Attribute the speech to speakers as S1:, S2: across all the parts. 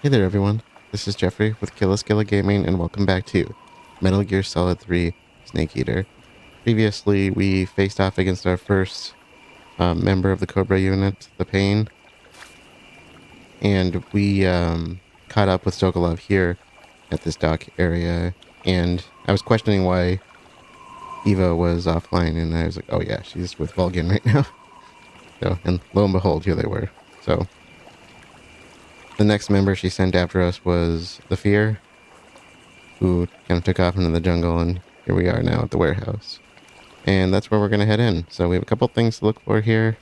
S1: Hey there everyone, this is Jeffrey with Killaskila Gaming and welcome back to Metal Gear Solid 3 Snake Eater. Previously, we faced off against our first member of the Cobra unit, the Pain, and we caught up with Sokolov here at this dock area, and I was questioning why Eva was offline, and I was like, oh yeah, she's with Vulcan right now. So, and lo and behold, here they were. So, the next member she sent after us was the Fear, who kind of took off into the jungle, and here we are now at the warehouse. And that's where we're going to head in. So we have a couple things to look for here.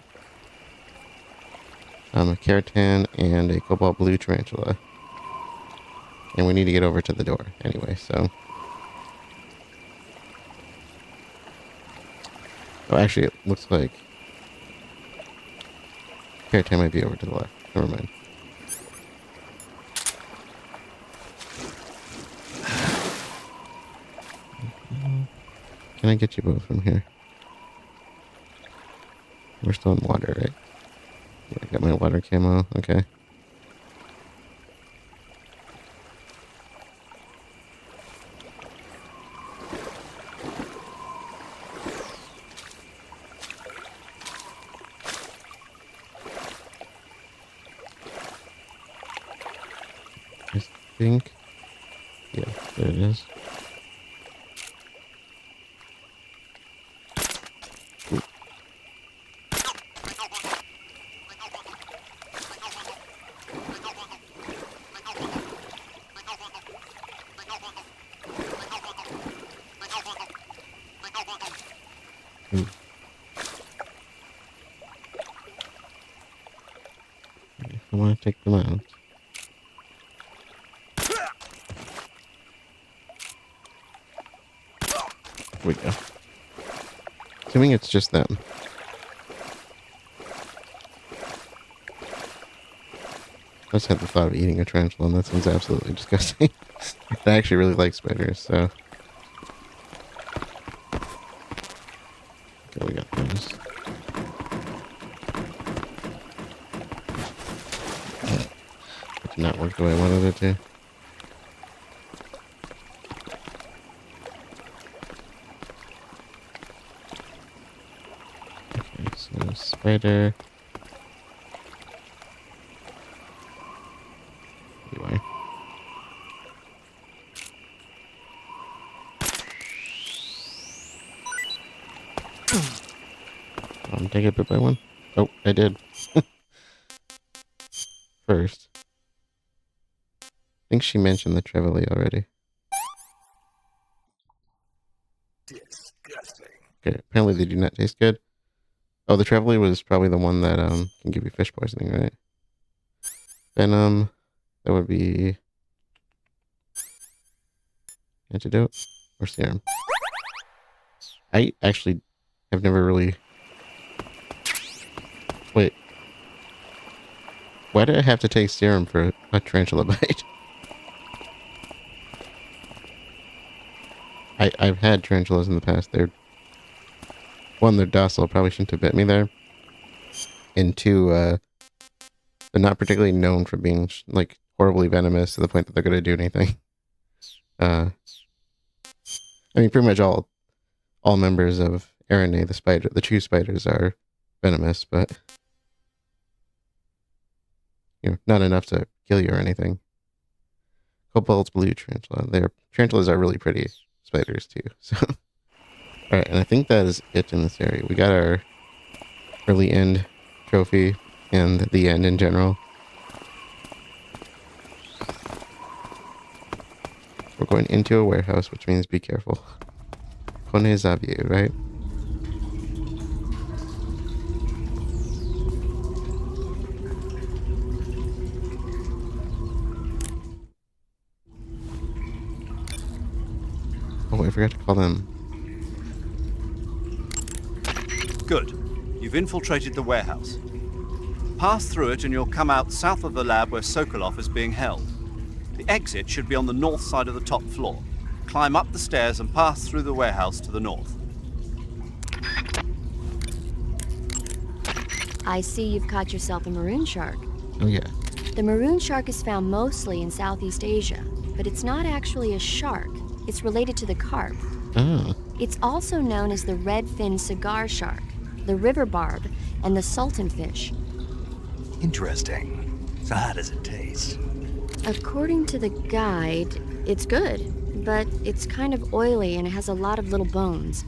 S1: A Keratin and a cobalt blue tarantula. And we need to get over to the door anyway, so. Oh, actually, it looks like Keratin might be over to the left. Never mind. Can I get you both from here? We're still in water, right? Yeah, I got my water camo. Okay. I think. Yeah, there it is. Ooh. I want to take them out. Here we go. Assuming it's just them. I just had the thought of eating a tarantula, and that sounds absolutely disgusting. I actually really like spiders, so. Okay, we got those. It did not work the way I wanted it to. Okay, so spider. Anyway. Did I get bit by one? Oh, I did. First. I think she mentioned the Trevally already.
S2: Disgusting.
S1: Okay, apparently they do not taste good. Oh, the Trevally was probably the one that can give you fish poisoning, right? Venom. That would be antidote or serum. I actually have never really. Wait. Why do I have to take serum for a tarantula bite? I've had tarantulas in the past. They're docile. Probably shouldn't have bit me there. And two, they're not particularly known for being like horribly venomous to the point that they're going to do anything. I mean, pretty much all members of Graniny, the true spiders, are venomous, but not enough to kill you or anything. Cobalt blue tarantula. Tarantulas are really pretty spiders too. So, all right, and I think that is it in this area. We got our early end trophy and the end in general. We're going into a warehouse, which means be careful. Ponizovje, right? Oh, I forgot to call them.
S2: Good. You've infiltrated the warehouse. Pass through it and you'll come out south of the lab where Sokolov is being held. The exit should be on the north side of the top floor. Climb up the stairs and pass through the warehouse to the north.
S3: I see you've caught yourself a maroon shark.
S1: Oh yeah.
S3: The maroon shark is found mostly in Southeast Asia, but it's not actually a shark. It's related to the carp.
S1: Oh.
S3: It's also known as the red-finned cigar shark, the river barb, and the sultan fish.
S4: Interesting. So how does it taste?
S3: According to the guide, it's good, but it's kind of oily and it has a lot of little bones.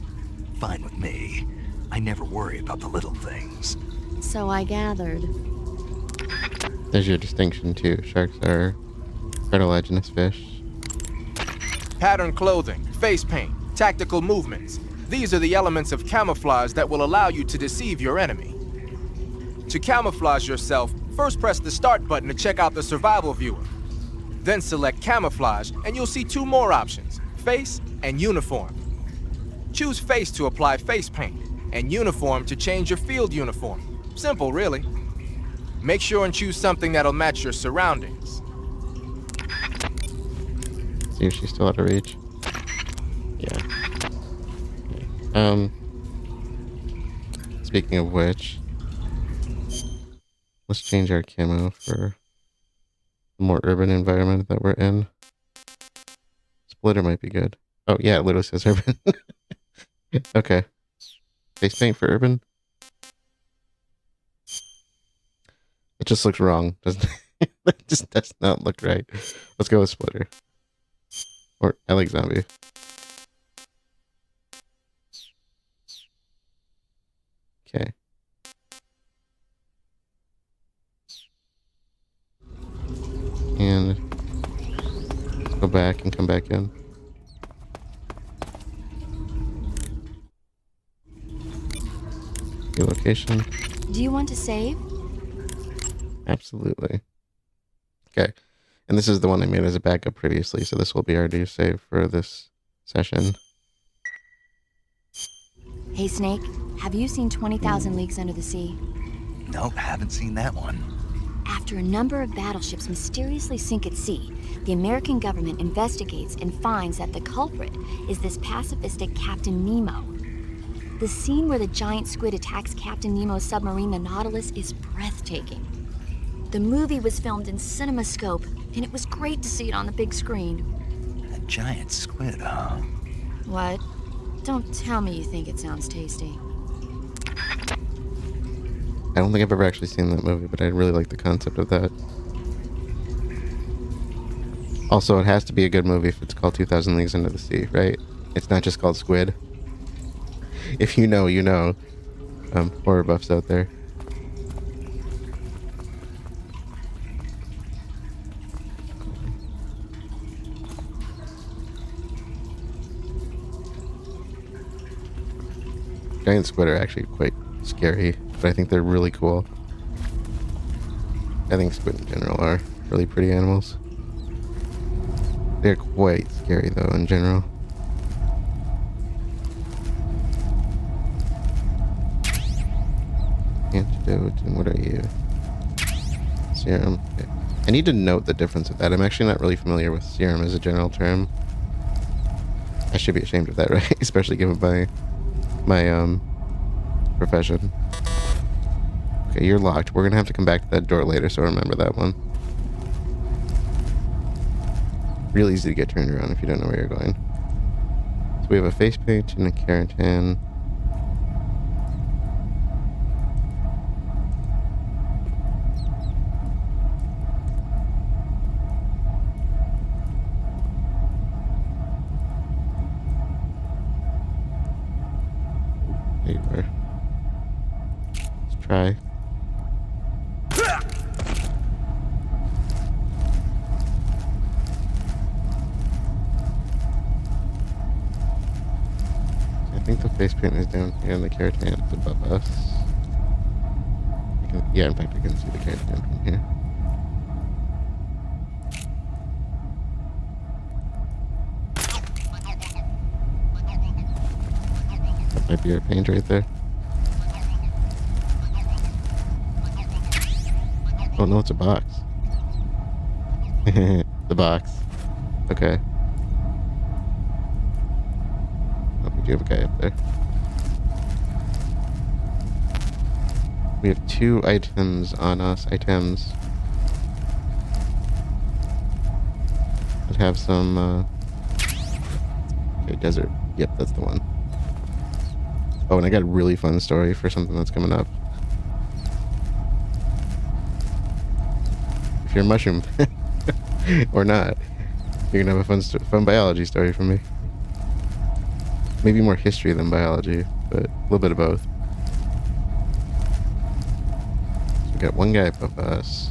S4: Fine with me. I never worry about the little things.
S3: So I gathered.
S1: There's your distinction too. Sharks are cartilaginous fish.
S5: Patterned clothing, face paint, tactical movements. These are the elements of camouflage that will allow you to deceive your enemy. To camouflage yourself, first press the start button to check out the survival viewer. Then select camouflage and you'll see two more options, face and uniform. Choose face to apply face paint and uniform to change your field uniform. Simple, really. Make sure and choose something that'll match your surroundings.
S1: See if she's still out of reach. Yeah. Speaking of which, let's change our camo for the more urban environment that we're in. Splitter might be good. Oh yeah, it literally says urban. Okay. Face paint for urban? It just looks wrong, doesn't it? It just does not look right. Let's go with Splitter. Or I like zombie. Okay. And go back and come back in. New location.
S3: Do you want to save?
S1: Absolutely. Okay. And this is the one I made as a backup previously, so this will be our new save for this session.
S3: Hey, Snake, have you seen 20,000 Leagues Under the Sea?
S4: Nope, haven't seen that one.
S3: After a number of battleships mysteriously sink at sea, the American government investigates and finds that the culprit is this pacifistic Captain Nemo. The scene where the giant squid attacks Captain Nemo's submarine, the Nautilus, is breathtaking. The movie was filmed in CinemaScope, and it was great to see it on the big screen.
S4: A giant squid, huh?
S3: What? Don't tell me you think it sounds tasty.
S1: I don't think I've ever actually seen that movie, but I really like the concept of that. Also, it has to be a good movie if it's called 2000 Leagues Under the Sea, right? It's not just called Squid. If you know, you know. Horror buffs out there. Giant squid are actually quite scary, but I think they're really cool. I think squid in general are really pretty animals. They're quite scary though in general. Antidote, and what are you? Serum. Okay. I need to note the difference of that. I'm actually not really familiar with serum as a general term. I should be ashamed of that, right? Especially given my profession. Okay, you're locked. We're gonna have to come back to that door later, so remember that one. Real easy to get turned around if you don't know where you're going. So we have a face paint and a keratin. There you are. Let's try. I think the face paint is down here and the keratin is above us. Yeah, in fact I can see the keratin from here. That might be our paint right there. Oh no, it's a box. The box. Okay. Oh, we do have a guy up there. We have 2 items on us. Items. have some, okay, desert. Yep, that's the one. Oh, and I got a really fun story for something that's coming up. If you're a mushroom, or not, you're gonna have a fun biology story from me. Maybe more history than biology, but a little bit of both. So we got one guy above us.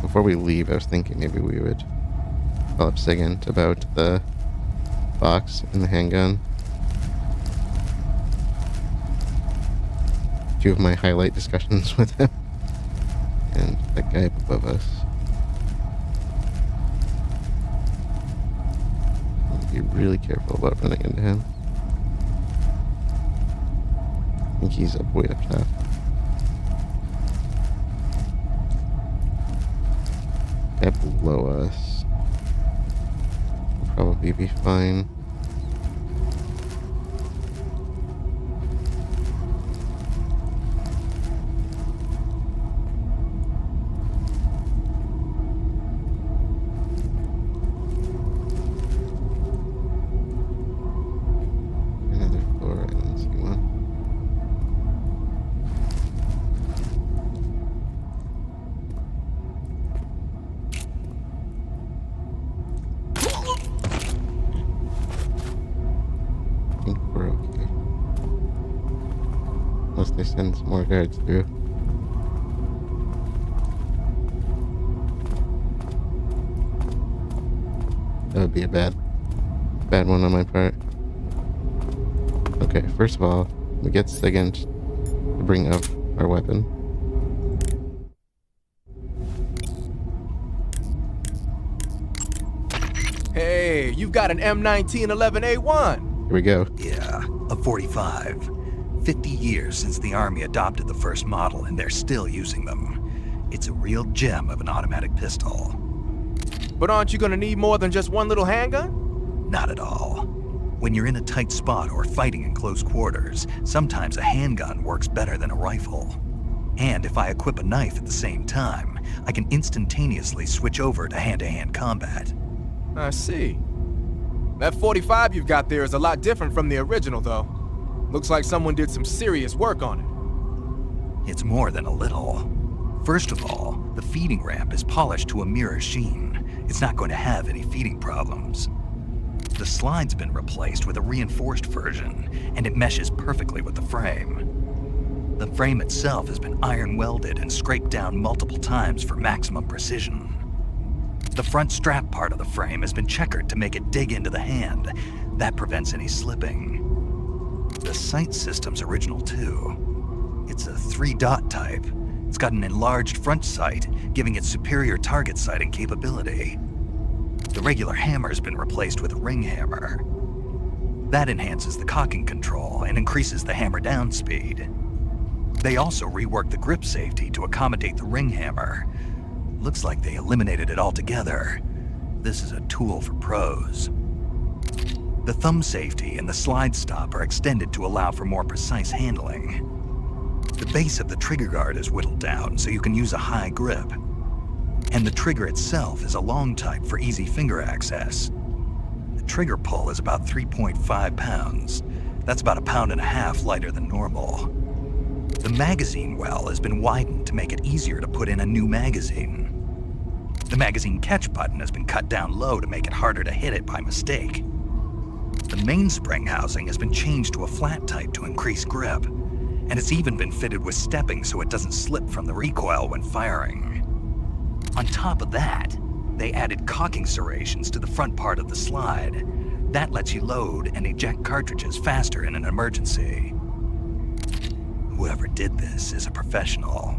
S1: Before we leave, I was thinking maybe we would call up Sigint about the box and the handgun. Two of my highlight discussions with him. And that guy up above us. Be really careful about running into him. I think he's up way up top. Guy below us will probably be fine. They send some more guards through. That would be a bad one on my part. Okay, first of all, we get Sigint to bring up our weapon.
S5: Hey, you've got an M1911A1.
S1: Here we go.
S4: Yeah, a 45. 50 years since the Army adopted the first model, and they're still using them. It's a real gem of an automatic pistol.
S5: But aren't you gonna need more than just one little handgun?
S4: Not at all. When you're in a tight spot or fighting in close quarters, sometimes a handgun works better than a rifle. And if I equip a knife at the same time, I can instantaneously switch over to hand-to-hand combat.
S5: I see. That 45 you've got there is a lot different from the original, though. Looks like someone did some serious work on it.
S4: It's more than a little. First of all, the feeding ramp is polished to a mirror sheen. It's not going to have any feeding problems. The slide's been replaced with a reinforced version, and it meshes perfectly with the frame. The frame itself has been iron welded and scraped down multiple times for maximum precision. The front strap part of the frame has been checkered to make it dig into the hand. That prevents any slipping. The sight system's original too. It's a 3-dot type. It's got an enlarged front sight, giving it superior target sighting capability. The regular hammer's been replaced with a ring hammer. That enhances the cocking control and increases the hammer down speed. They also reworked the grip safety to accommodate the ring hammer. Looks like they eliminated it altogether. This is a tool for pros. The thumb safety and the slide stop are extended to allow for more precise handling. The base of the trigger guard is whittled down so you can use a high grip. And the trigger itself is a long type for easy finger access. The trigger pull is about 3.5 pounds. That's about 1.5 pounds lighter than normal. The magazine well has been widened to make it easier to put in a new magazine. The magazine catch button has been cut down low to make it harder to hit it by mistake. The mainspring housing has been changed to a flat type to increase grip, and it's even been fitted with stepping so it doesn't slip from the recoil when firing. On top of that, they added cocking serrations to the front part of the slide. That lets you load and eject cartridges faster in an emergency. Whoever did this is a professional.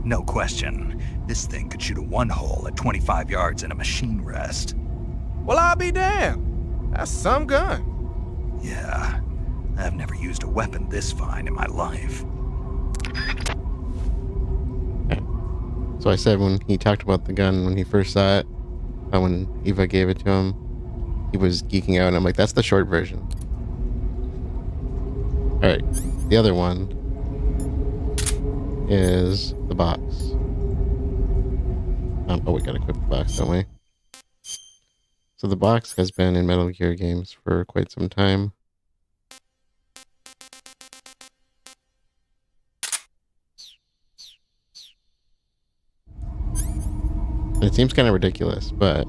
S4: No question, this thing could shoot a one-hole at 25 yards in a machine rest.
S5: Well, I'll be damned. That's some gun.
S4: Yeah, I've never used a weapon this fine in my life.
S1: So I said when he talked about the gun when he first saw it, when Eva gave it to him, he was geeking out, and I'm like, that's the short version. Alright, the other one is the box. Oh, we gotta equip the box, don't we? So the box has been in Metal Gear games for quite some time. And it seems kind of ridiculous, but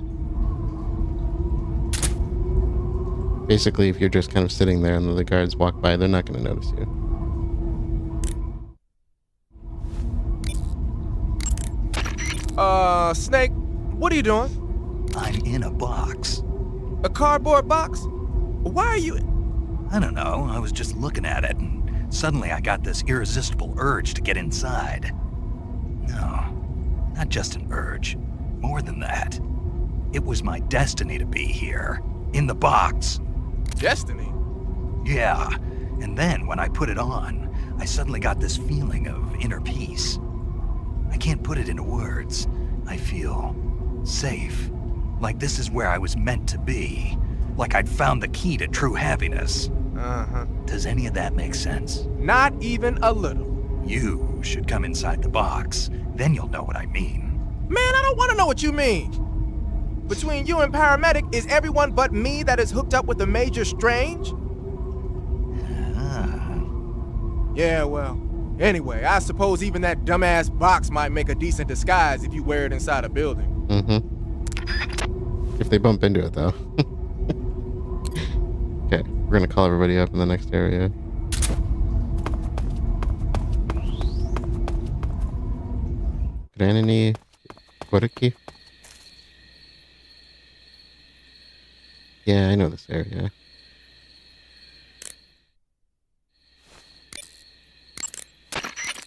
S1: basically if you're just kind of sitting there and the guards walk by, they're not going to notice you.
S5: Snake, what are you doing?
S4: I'm in a box.
S5: A cardboard box? Why are you...
S4: I don't know, I was just looking at it, and suddenly I got this irresistible urge to get inside. No, not just an urge. More than that. It was my destiny to be here. In the box.
S5: Destiny?
S4: Yeah, and then when I put it on, I suddenly got this feeling of inner peace. I can't put it into words. I feel safe. Like this is where I was meant to be. Like I'd found the key to true happiness.
S5: Uh-huh.
S4: Does any of that make sense?
S5: Not even a little.
S4: You should come inside the box. Then you'll know what I mean.
S5: Man, I don't want to know what you mean. Between you and Paramedic, is everyone but me that is hooked up with the Major Strange?
S4: Ah.
S5: Yeah, well, anyway, I suppose even that dumbass box might make a decent disguise if you wear it inside a building.
S1: If they bump into it, though. Okay, we're gonna call everybody up in the next area. Graniny, Gorki. Yeah, I know this area.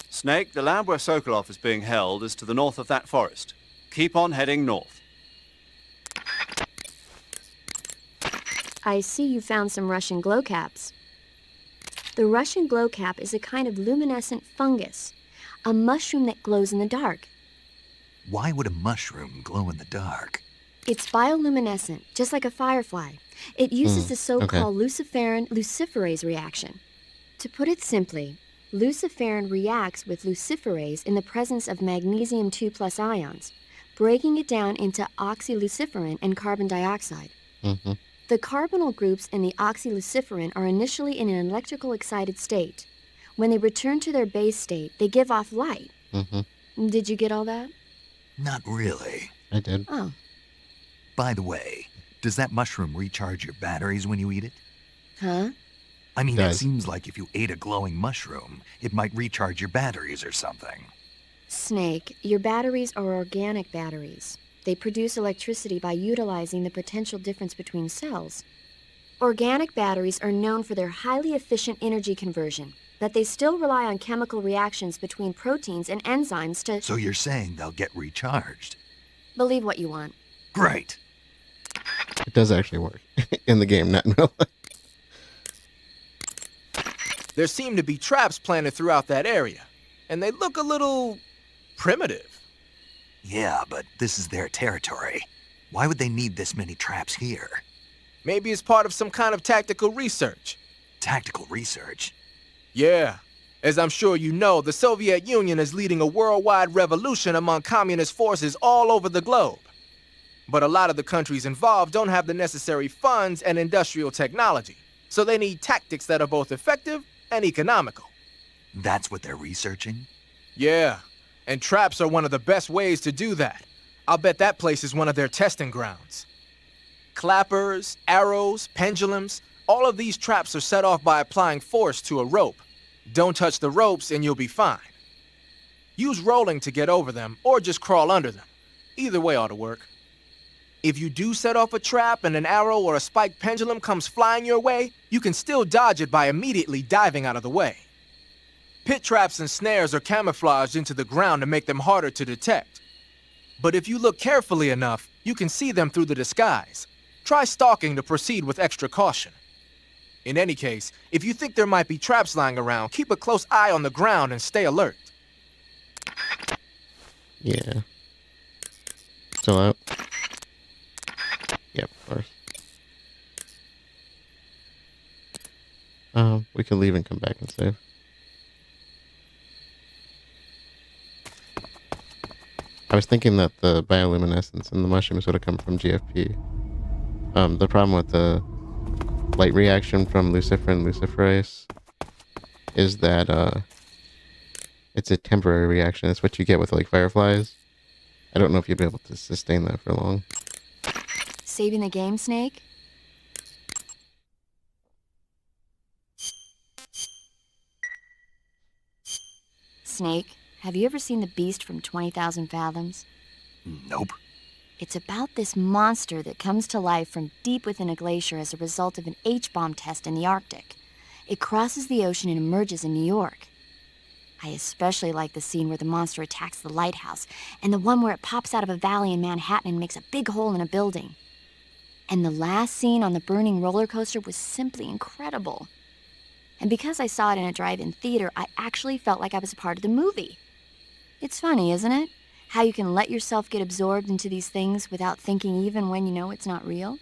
S2: Snake, the lab where Sokolov is being held is to the north of that forest. Keep on heading north.
S3: I see you found some Russian glow caps. The Russian glow cap is a kind of luminescent fungus, a mushroom that glows in the dark.
S4: Why would a mushroom glow in the dark?
S3: It's bioluminescent, just like a firefly. It uses the so-called luciferase reaction. To put it simply, luciferin reacts with luciferase in the presence of magnesium 2+ ions, breaking it down into oxyluciferin and carbon dioxide. The carbonyl groups in the oxyluciferin are initially in an electrical excited state. When they return to their base state, they give off light. Did you get all that?
S4: Not really.
S1: I did.
S3: Oh.
S4: By the way, does that mushroom recharge your batteries when you eat it?
S3: Huh?
S4: I mean,
S1: Does.
S4: it seems like if you ate a glowing mushroom, it might recharge your batteries or something.
S3: Snake, your batteries are organic batteries. They produce electricity by utilizing the potential difference between cells. Organic batteries are known for their highly efficient energy conversion, but they still rely on chemical reactions between proteins and enzymes to...
S4: So you're saying they'll get recharged?
S3: Believe what you want.
S4: Great.
S1: It does actually work in the game, not in real life.
S5: There seem to be traps planted throughout that area, and they look a little primitive.
S4: Yeah, but this is their territory. Why would they need this many traps here?
S5: Maybe it's part of some kind of tactical research.
S4: Tactical research?
S5: Yeah. As I'm sure you know, the Soviet Union is leading a worldwide revolution among communist forces all over the globe. But a lot of the countries involved don't have the necessary funds and industrial technology, so they need tactics that are both effective and economical.
S4: That's what they're researching?
S5: Yeah, and traps are one of the best ways to do that. I'll bet that place is one of their testing grounds. Clappers, arrows, pendulums, all of these traps are set off by applying force to a rope. Don't touch the ropes and you'll be fine. Use rolling to get over them, or just crawl under them. Either way ought to work. If you do set off a trap and an arrow or a spiked pendulum comes flying your way, you can still dodge it by immediately diving out of the way. Pit traps and snares are camouflaged into the ground to make them harder to detect. But if you look carefully enough, you can see them through the disguise. Try stalking to proceed with extra caution. In any case, if you think there might be traps lying around, keep a close eye on the ground and stay alert.
S1: Yeah. Still out? Yep, of course. We can leave and come back and save. I was thinking that the bioluminescence and the mushrooms would have come from GFP. The problem with the light reaction from Lucifer and Luciferase is that it's a temporary reaction. It's what you get with like fireflies. I don't know if you'd be able to sustain that for long.
S3: Saving the game, Snake? Snake, have you ever seen The Beast from 20,000 Fathoms?
S4: Nope.
S3: It's about this monster that comes to life from deep within a glacier as a result of an H-bomb test in the Arctic. It crosses the ocean and emerges in New York. I especially like the scene where the monster attacks the lighthouse, and the one where it pops out of a valley in Manhattan and makes a big hole in a building. And the last scene on the burning roller coaster was simply incredible. And because I saw it in a drive-in theater, I actually felt like I was a part of the movie. It's funny, isn't it? How you can let yourself get absorbed into these things without thinking even when you know it's not real?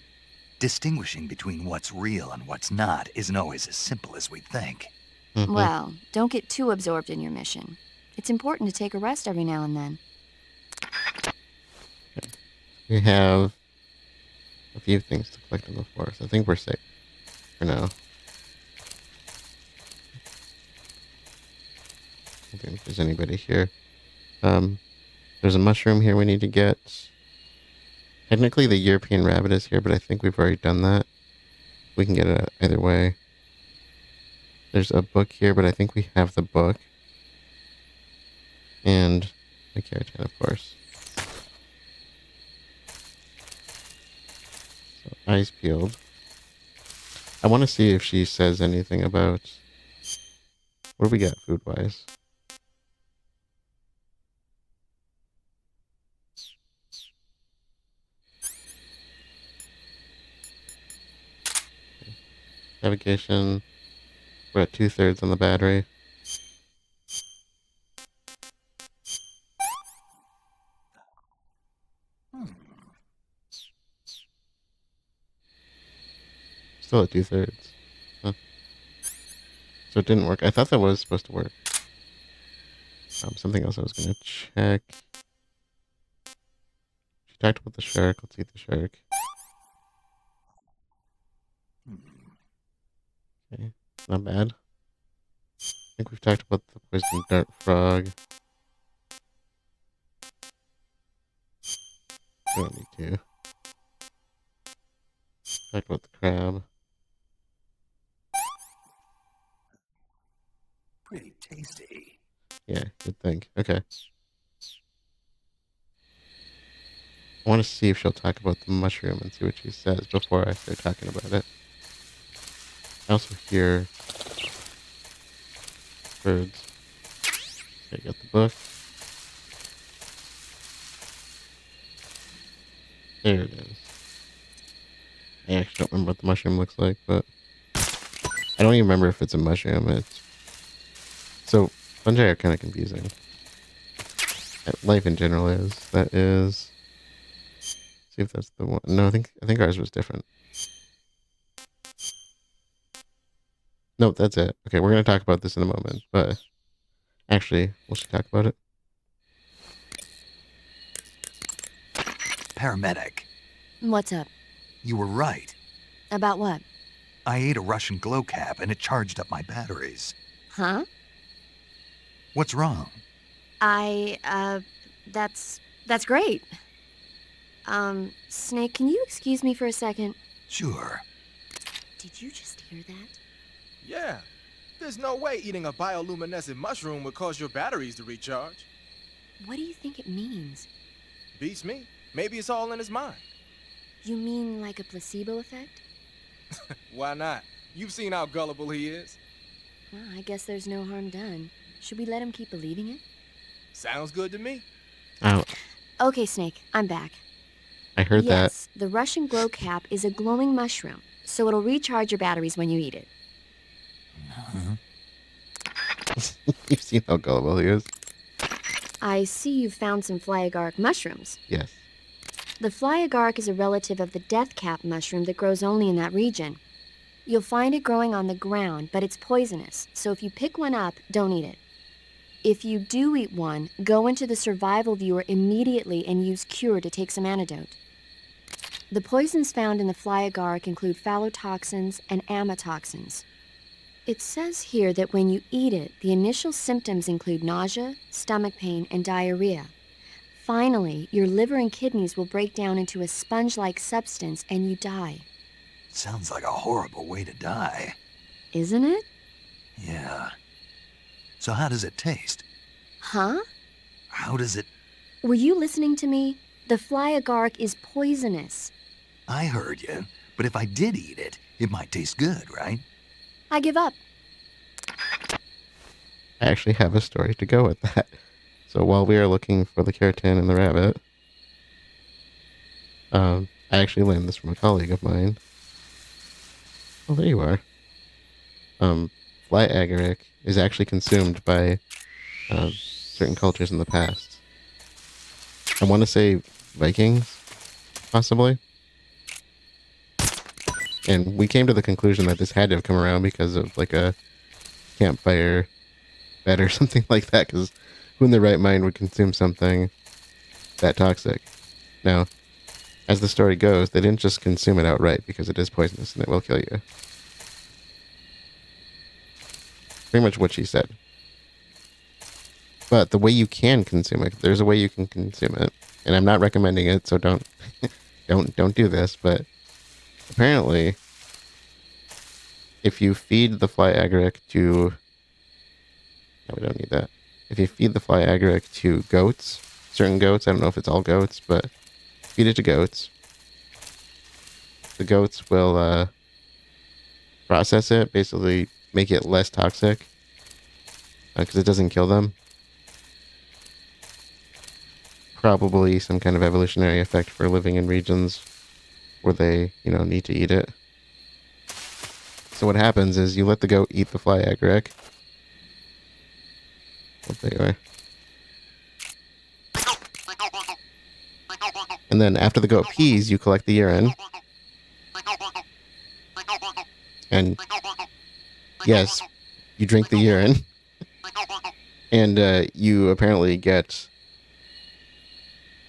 S4: Distinguishing between what's real and what's not isn't always as simple as we think.
S1: Mm-hmm.
S3: Well, don't get too absorbed in your mission. It's important to take a rest every now and then.
S1: We have a few things to collect in the forest. I think we're safe for now. I don't think there's anybody here. There's a mushroom here we need to get. Technically the European rabbit is here, but I think we've already done that. We can get it either way. There's a book here, but I think we have the book. And the keratin, of course. So, eyes peeled. I want to see if she says anything about... What do we got food-wise? Navigation. We're at 2/3 on the battery. Still at 2/3. Huh. So it didn't work. I thought that was supposed to work. Something else I was going to check. She talked about the shark. Let's eat the shark. Okay, not bad. I think we've talked about the poison dart frog. We don't need to. Talked about the crab.
S4: Pretty tasty.
S1: Yeah, good think. Okay. I want to see if she'll talk about the mushroom and see what she says before I start talking about it. I also hear birds. Okay, got the book. There it is. I actually don't remember what the mushroom looks like, but I don't even remember if it's a mushroom. It's so fungi are kind of confusing. Life in general is. That is. See if that's the one. No, I think ours was different. Nope, that's it. Okay, we're gonna talk about this in a moment, but actually, we should talk about it.
S4: Paramedic,
S3: What's up?
S4: you were right.
S3: About what?
S4: I ate a Russian glow cap and it charged up my batteries.
S3: Huh?
S4: What's wrong?
S3: That's great. Snake, can you excuse me for a second?
S4: Sure.
S3: Did you just hear that?
S5: Yeah. There's no way eating a bioluminescent mushroom would cause your batteries to recharge.
S3: What do you think it means?
S5: Beats me. Maybe it's all in his mind.
S3: You mean like a placebo effect?
S5: Why not? You've seen how gullible he is.
S3: Well, I guess there's no harm done. Should we let him keep believing it?
S5: Sounds good to me.
S1: Oh,
S3: Okay, Snake, I'm back.
S1: I heard
S3: Yes, the Russian glow cap is a glowing mushroom, so it'll recharge your batteries when you eat it.
S1: that. You've seen how gullible he is.
S3: I see you've found some fly agaric mushrooms.
S1: Yes.
S3: The fly agaric is a relative of the death cap mushroom that grows only in that region. You'll find it growing on the ground, but it's poisonous, so if you pick one up, don't eat it. If you do eat one, go into the survival viewer immediately and use Cure to take some antidote. The poisons found in the fly agaric include phallotoxins and amatoxins. It says here that when you eat it, the initial symptoms include nausea, stomach pain, and diarrhea. Finally, your liver and kidneys will break down into a sponge-like substance and you die.
S4: Sounds like a horrible way to die.
S3: Isn't it?
S4: Yeah. So how does it taste?
S3: Huh?
S4: How does it...
S3: Were you listening to me? The fly agaric is poisonous.
S4: I heard you, but if I did eat it, it might taste good, right?
S3: I give up.
S1: I actually have a story to go with that. So while we are looking for the keratin and the rabbit, I actually learned this from a colleague of mine. Oh, there you are. Fly agaric is actually consumed by certain cultures in the past. I want to say Vikings, possibly. And we came to the conclusion that this had to have come around because of like a campfire bed or something like that, because who in their right mind would consume something that toxic? Now, as the story goes, they didn't just consume it outright because it is poisonous and it will kill you. Pretty much what she said. But the way you can consume it, there's a way you can consume it. And I'm not recommending it, so don't don't do this, but apparently if you feed the fly agaric to... No, we don't need that. If you feed the fly agaric to goats, certain goats, I don't know if it's all goats, but feed it to goats. The goats will process it, basically make it less toxic, because it doesn't kill them. Probably some kind of evolutionary effect for living in regions where they, need to eat it. So what happens is you let the goat eat the fly agaric. Oh, there you are. And then after the goat pees, you collect the urine. And yes, you drink the urine. And you apparently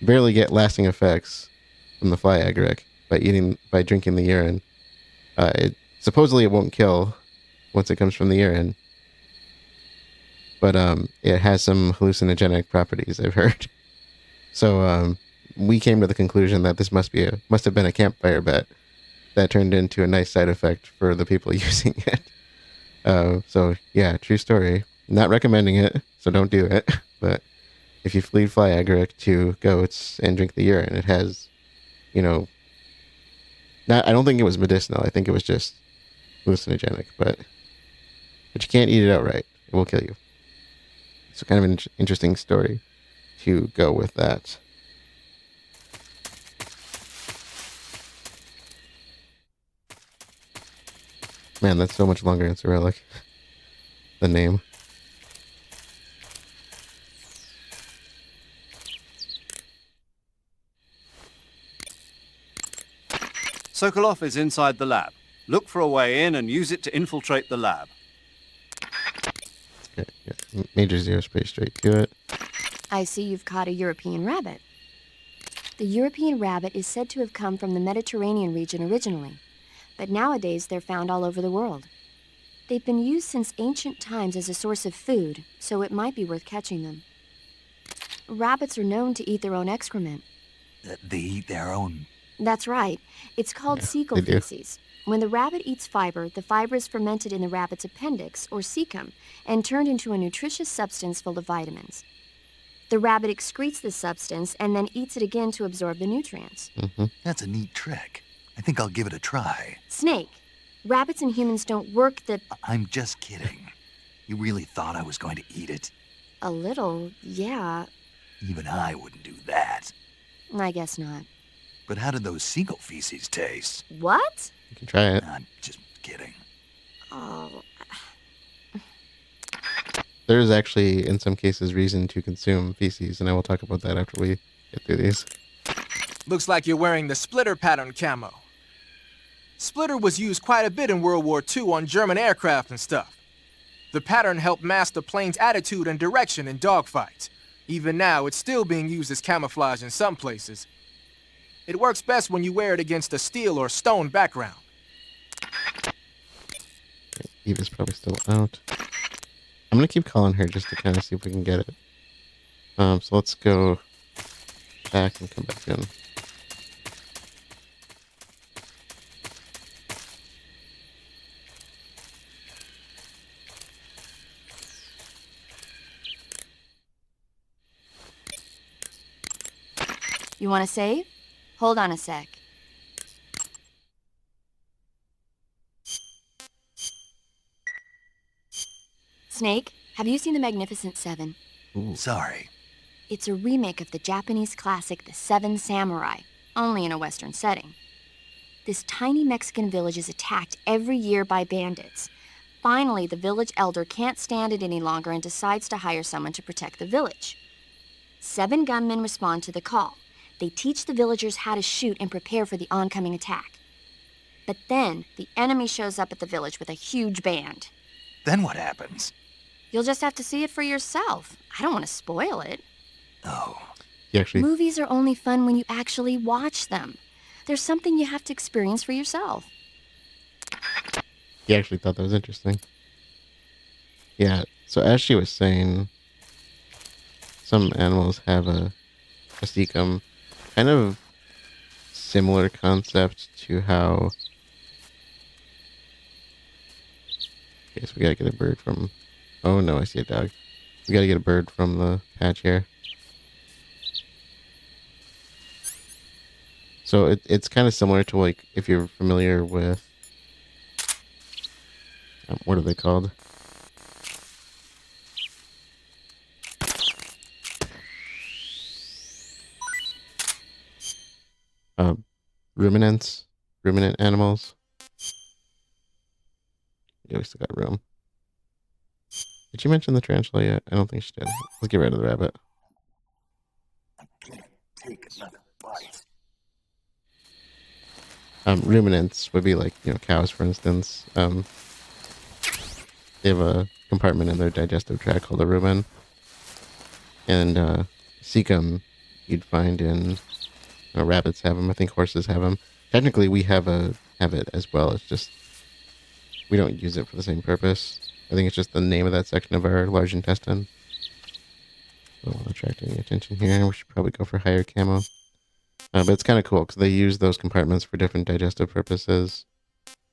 S1: barely get lasting effects from the fly agaric by drinking the urine. Supposedly it won't kill once it comes from the urine, but it has some hallucinogenic properties, I've heard. So we came to the conclusion that this must have been a campfire bet that turned into a nice side effect for the people using it. So yeah, true story. Not recommending it, so don't do it. But if you feed fly agaric to goats and drink the urine, it has, I don't think it was medicinal. I think it was just hallucinogenic, but you can't eat it outright. It will kill you. So kind of an interesting story to go with that. Man, that's so much longer in Cyrillic. The name.
S2: Sokolov is inside the lab. Look for a way in and use it to infiltrate the lab.
S1: Okay, yeah. Major Zero Space straight to it.
S3: I see you've caught a European rabbit. The European rabbit is said to have come from the Mediterranean region originally, but nowadays they're found all over the world. They've been used since ancient times as a source of food, so it might be worth catching them. Rabbits are known to eat their own excrement.
S4: They eat their own...
S3: That's right. It's called cecal
S1: they do.
S3: feces. When the rabbit eats fiber, the fiber is fermented in the rabbit's appendix, or cecum, and turned into a nutritious substance full of vitamins. The rabbit excretes this substance and then eats it again to absorb the nutrients.
S1: Mm-hmm.
S4: That's a neat trick. I think I'll give it a try.
S3: Snake, rabbits and humans don't work the...
S4: I'm just kidding. You really thought I was going to eat it?
S3: A little, yeah.
S4: Even I wouldn't do that.
S3: I guess not.
S4: But how did those seagull feces taste?
S3: What?
S1: You can try it.
S4: I'm just kidding.
S3: Oh...
S1: There is actually, in some cases, reason to consume feces, and I will talk about that after we get through these.
S5: Looks like you're wearing the splitter pattern camo. Splitter was used quite a bit in World War II on German aircraft and stuff. The pattern helped mask the plane's attitude and direction in dogfights. Even now, it's still being used as camouflage in some places. It works best when you wear it against a steel or stone background.
S1: Eva's probably still out. I'm gonna keep calling her just to kind of see if we can get it. So let's go back and come back in.
S3: You want to save? Hold on a sec. Snake, have you seen The Magnificent Seven?
S4: Sorry.
S3: It's a remake of the Japanese classic The Seven Samurai, only in a Western setting. This tiny Mexican village is attacked every year by bandits. Finally, the village elder can't stand it any longer and decides to hire someone to protect the village. 7 gunmen respond to the call. They teach the villagers how to shoot and prepare for the oncoming attack. But then, the enemy shows up at the village with a huge band.
S4: Then what happens?
S3: You'll just have to see it for yourself. I don't want to spoil it.
S4: Oh.
S1: He actually,
S3: Movies are only fun when you actually watch them. There's something you have to experience for yourself.
S1: he actually thought that was interesting. Yeah, so as she was saying, some animals have a cecum, kind of similar concept to how... Okay, so we gotta get a bird from... Oh no, I see a dog. We gotta get a bird from the patch here. So it's kind of similar to, like, if you're familiar with... what are they called? Ruminant animals. Yeah, we still got room. Did you mention the tarantula yet? I don't think she did. Let's get rid of the rabbit. Ruminants would be like, cows, for instance. They have a compartment in their digestive tract called a rumen. And cecum you'd find in... rabbits have them. I think horses have them. Technically, we have it as well. It's just we don't use it for the same purpose. I think it's just the name of that section of our large intestine. Don't want to attract any attention here. We should probably go for higher camo. But it's kind of cool because they use those compartments for different digestive purposes.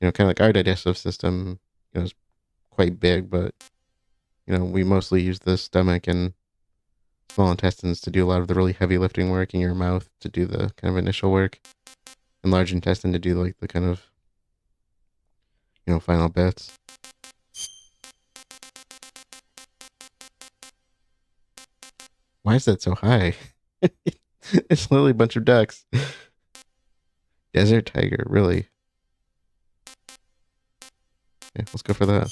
S1: Kind of like our digestive system, is quite big, but we mostly use the stomach and small intestines to do a lot of the really heavy lifting work, in your mouth to do the kind of initial work, and large intestine to do like the kind of final bits. Why is that so high? It's literally a bunch of ducks. Desert tiger, really? Yeah, let's go for that.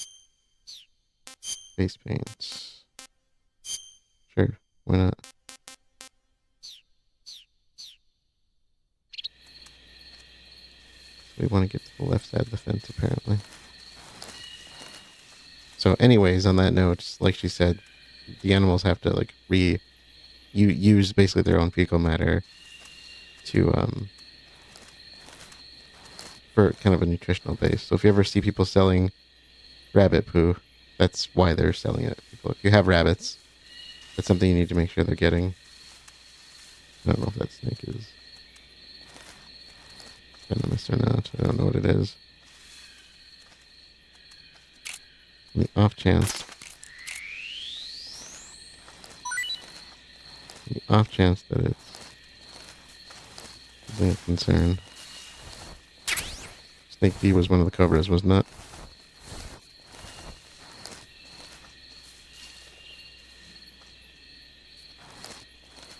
S1: Face paint. Sure, why not? We want to get to the left side of the fence, apparently. So anyways, on that note, like she said, the animals have to use basically their own fecal matter to for kind of a nutritional base. So if you ever see people selling rabbit poo, that's why they're selling it. If you have rabbits, that's something you need to make sure they're getting. I don't know if that snake is venomous or not. I don't know what it is. On the off chance that it's something of concern. Snake B was one of the cobras, wasn't it?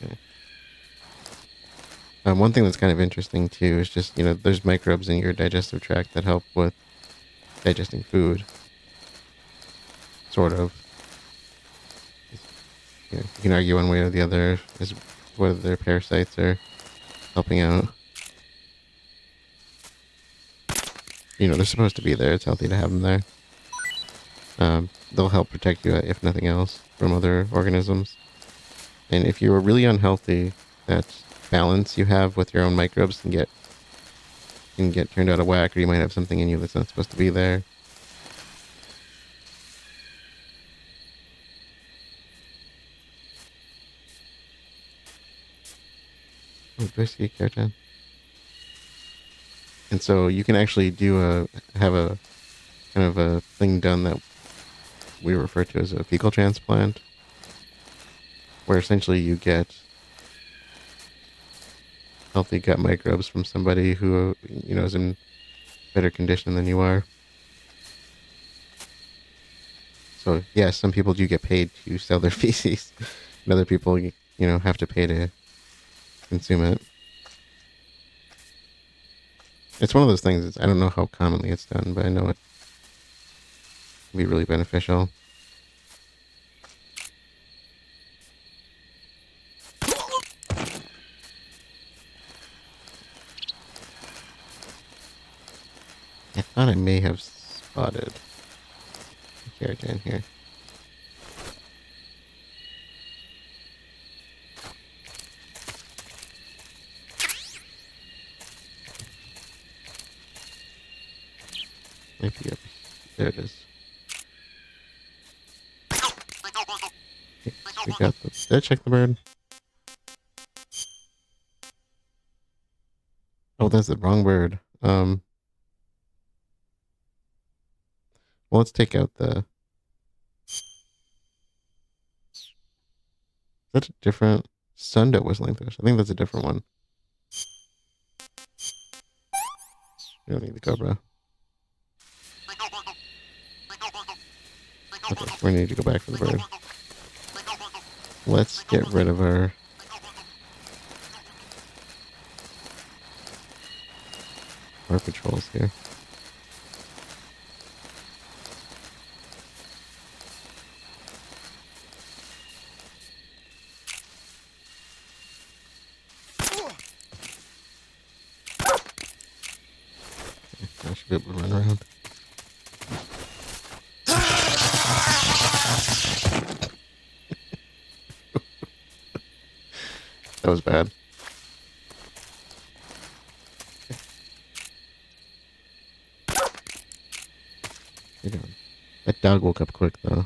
S1: Okay. One thing that's kind of interesting too is just, there's microbes in your digestive tract that help with digesting food. Sort of. You can argue one way or the other as whether their parasites are helping out. They're supposed to be there. It's healthy to have them there. They'll help protect you, if nothing else, from other organisms. And if you are really unhealthy, that balance you have with your own microbes can get turned out of whack, or you might have something in you that's not supposed to be there. Oh, do I see a keratin? And so you can actually have a kind of a thing done that we refer to as a fecal transplant, where essentially you get healthy gut microbes from somebody who, is in better condition than you are. So, yes, some people do get paid to sell their feces, and other people, have to pay to consume it. It's one of those things, I don't know how commonly it's done, but I know it can be really beneficial. I thought I may have spotted a keratin here. Maybe up there it is. Okay, we got the. Did I check the bird? Oh, that's the wrong bird. Well, let's take out the. That's a different sundoe whistling thrush. I think that's a different one. We don't need the cobra. Okay, we need to go back for the bird. Let's get rid of our patrols here. Okay, I should be able to run around. That was bad. How you doing? That dog woke up quick, though.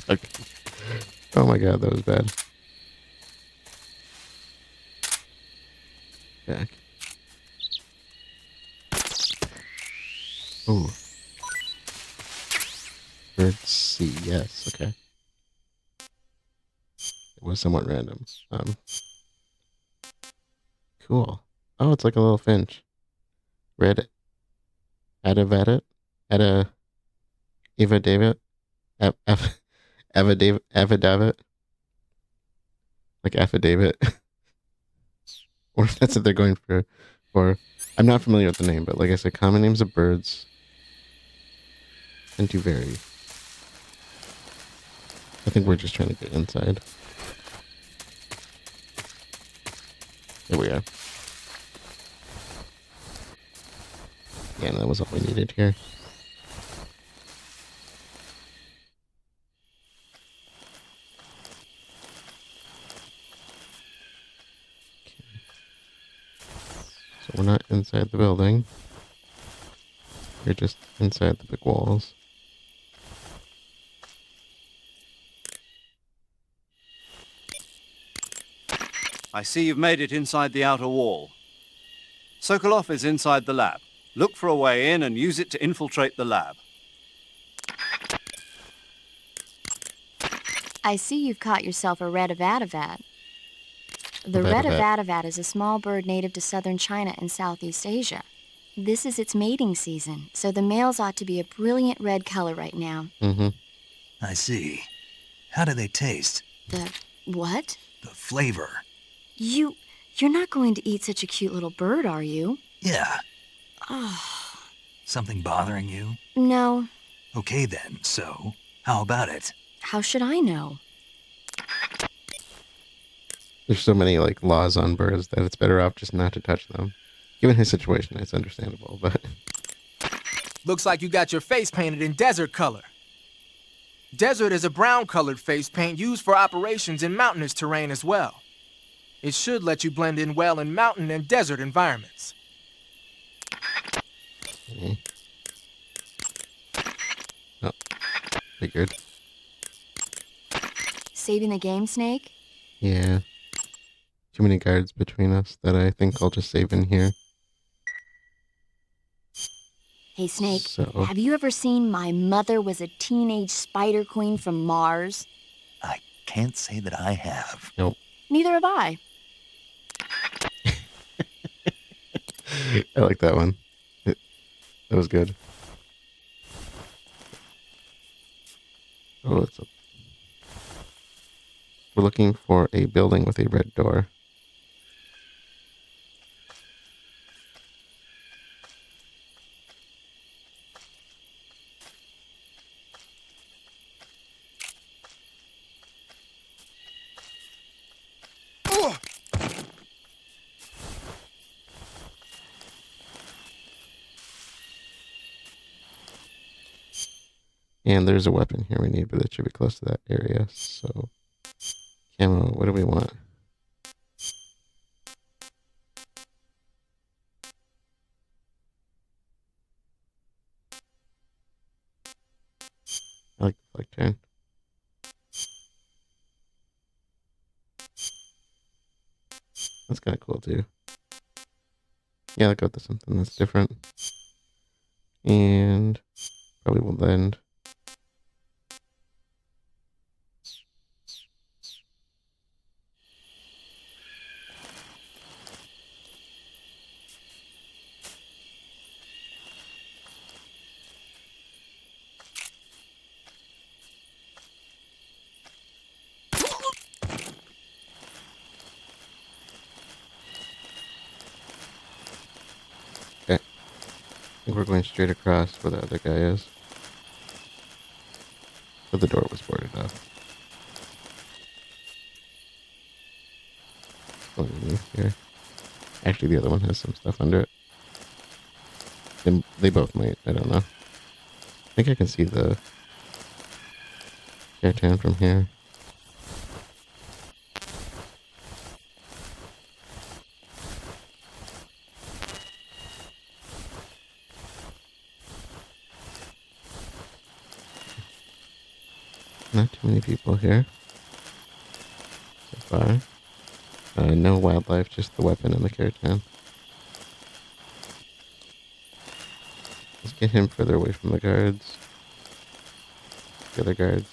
S1: Okay. Oh my god, that was bad. Back. Ooh. Bird C, yes, okay. It was somewhat random. Cool. Oh, it's like a little finch. Red Adavat Eva David Affidavit. Like affidavit. Or if that's what they're going for. I'm not familiar with the name, but like I said, common names of birds tend to vary. I think we're just trying to get inside. There we are. Yeah, that was all we needed here. Okay. So we're not inside the building. We're just inside the big walls.
S2: I see you've made it inside the outer wall. Sokolov is inside the lab. Look for a way in and use it to infiltrate the lab.
S3: I see you've caught yourself a red avadavat. The
S1: Avadavat.
S3: red avadavat is a small bird native to southern China and Southeast Asia. This is its mating season, so the males ought to be a brilliant red color right now.
S1: Mm-hmm.
S4: I see. How do they taste?
S3: The what?
S4: The flavor.
S3: You're not going to eat such a cute little bird, are you?
S4: Yeah.
S3: Oh,
S4: Something bothering you?
S3: no.
S4: Okay then, so how about it?
S3: How should I know?
S1: There's so many like laws on birds that it's better off just not to touch them. Given his situation, it's understandable, but
S5: Looks like you got your face painted in desert color. Desert is a brown-colored face paint used for operations in mountainous terrain as well. It should let you blend in well in mountain and desert environments.
S1: Okay. Oh, figured.
S3: Saving the game, Snake?
S1: Yeah. Too many guards between us that I think I'll just save in here.
S3: Hey, Snake,
S1: So-
S3: have you ever seen My Mother Was a Teenage Spider Queen from Mars?
S4: I can't say that I have.
S1: Nope.
S3: Neither have I.
S1: I like that one. That was good. Oh, it's we're looking for a building with a red door. And there's a weapon here we need, but it should be close to that area. So, camo, what do we want? I like the flick turn. That's kind of cool too. Yeah, I'll go with something that's different. And probably will blend. Okay. I think we're going straight across where the other guy is. But the door was boarded up. Going underneath here. Actually, the other one has some stuff under it. They both might. I don't know. I think I can see the airtan from here. Not too many people here so far. No wildlife, just the weapon and the Keratin. Let's get him further away from the guards. The other guards.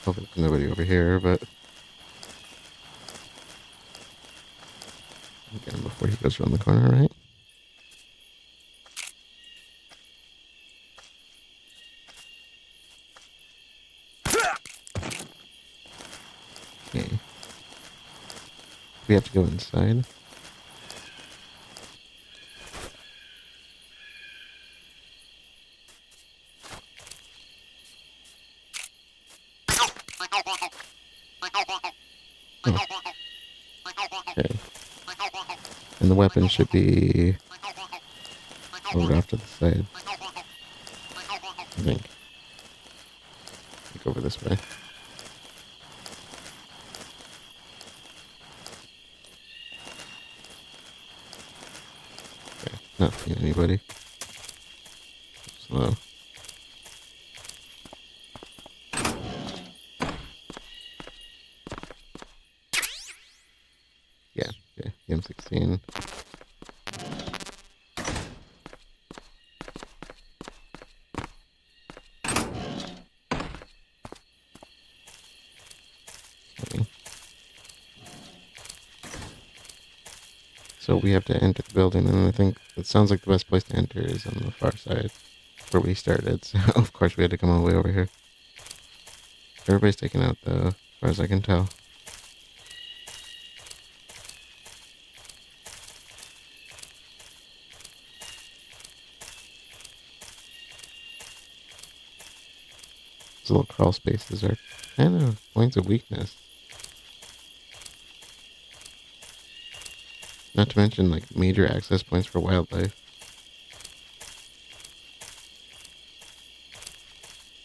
S1: Hopefully there's nobody over here, but get him before he goes around the corner, right? Okay. We have to go inside. Oh. Okay. And the weapon should be over off to the side. I think. Look over this way. Okay, not seeing anybody. Slow. Yeah, okay, the M16. Okay. So we have to enter the building, and I think it sounds like the best place to enter is on the far side where we started. So of course we had to come all the way over here. Everybody's taken out though, as far as I can tell. These little crawl spaces are kind of points of weakness. Not to mention, like, major access points for wildlife.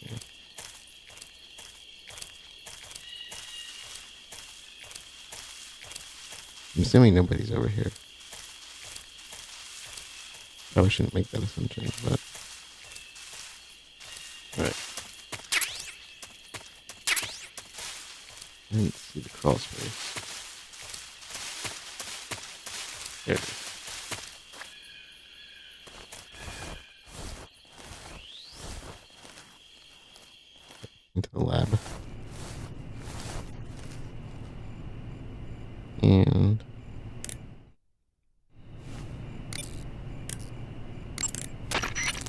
S1: Yeah. I'm assuming nobody's over here. Probably shouldn't make that assumption, but... Alright. I didn't see the crawl space. There it is. Into the lab. And...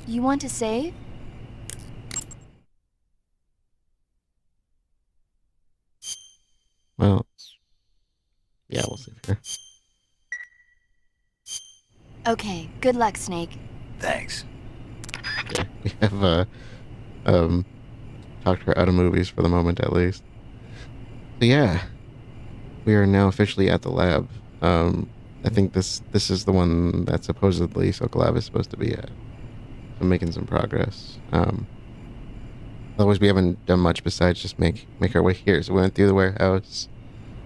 S3: You want to save?
S1: Well... Yeah, we'll save here.
S3: Okay, good luck, Snake.
S4: Thanks.
S1: Okay, we have, talked her out of movies for the moment, at least. So yeah, we are now officially at the lab. I think this is the one that supposedly Sokolov is supposed to be at. So making some progress. Otherwise, we haven't done much besides just make our way here. So we went through the warehouse,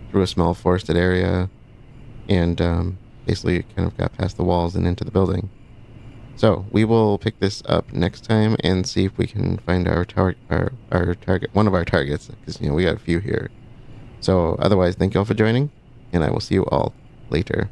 S1: through a small forested area, and basically kind of got past the walls and into the building. So we will pick this up next time and see if we can find our target, one of our targets, because we got a few here. So otherwise, thank you all for joining, and I will see you all later.